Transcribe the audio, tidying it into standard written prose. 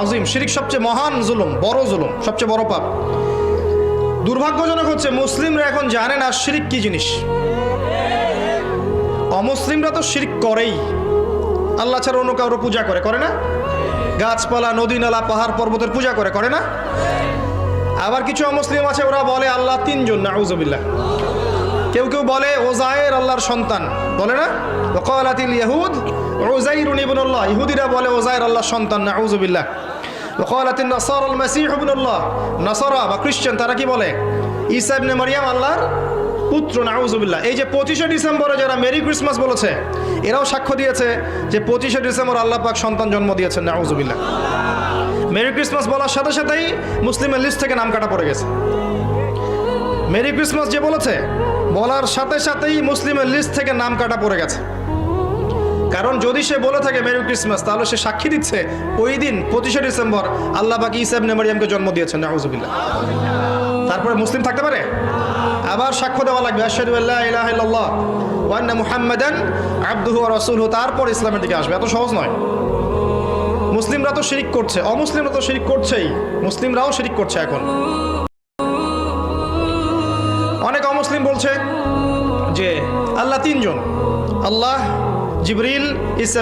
আযীম, শিরক সবচেয়ে মহান জুলুম, বড় জুলুম, সবচেয়ে বড় পাপ। দুর্ভাগ্যজনক হচ্ছে মুসলিমরা এখন জানে না শিরক কি জিনিস। অমুসলিমরা তো শিরক করেই, আল্লাহ ছাড়া অন্য কারো পূজা করে না? গাছপালা, নদী নালা, পাহাড় পর্বতের পূজা করে না? আবার কিছু অমুসলিম আছে, ওরা বলে আল্লাহ তিনজন, নাউযুবিল্লাহ। কেউ কেউ বলে ওজায়ের আল্লাহর সন্তান, বলে না? ওয়াকালাতিল ইয়াহুদ উযাইরুন ইবনুল্লাহ, ইহুদিরা বলে ওজায়ের আল্লাহর সন্তান, নাউযুবিল্লাহ। ওয়াকালাতিন নাসারাল মাসীহ ইবনুল্লাহ, নাসারা বা খ্রিস্টান তারা কি বলে? ঈসা ইবনে মারইয়াম আল্লাহর পুত্র, নাউযুবিল্লাহ। এই যে 25শে ডিসেম্বরে যারা মেরি ক্রিসমাস বলেছে, এরাও সাক্ষ্য দিয়েছে যে 25শে ডিসেম্বর আল্লাহ পাক সন্তান জন্ম দিয়েছেন, নাউযুবিল্লাহ। মেরি ক্রিসমাস বলার সাথে সাথেই মুসলিমের লিস্ট থেকে নাম কাটা পড়ে গেছে। মেরি ক্রিসমাস যে বলেছে, বলার সাথে সাথেই মুসলিমের লিস্ট থেকে নাম কাটা পড়ে গেছে। কারণ যদি সে বলে থাকে মেরি ক্রিসমাস, তাহলে সে সাক্ষী দিচ্ছে ওই দিন 25শে ডিসেম্বর আল্লাহ পাক ঈসা ইবনে মারইয়ামকে জন্ম দিয়েছেন, নাউযুবিল্লাহ। তারপরে মুসলিম থাকতে পারে? আবার সাক্ষ্য দেওয়া লাগবে আশহাদু আল্লা ইলাহা ইল্লাল্লাহ ওয়া আন্না মুহাম্মাদান আবদুহু ওয়া রাসূলুহু, তারপর ইসলামের দিকে আসবে। এত সহজ নয়। মুসলিমরা তো শিরক করছে, অমুসলিমরা তো শিরক করছেই, মুসলিমরাও শিরক করছে এখন। অনেক অমুসলিম বলছে যে আল্লাহ তিনজন, আল্লাহ, জিবরিল, ইসা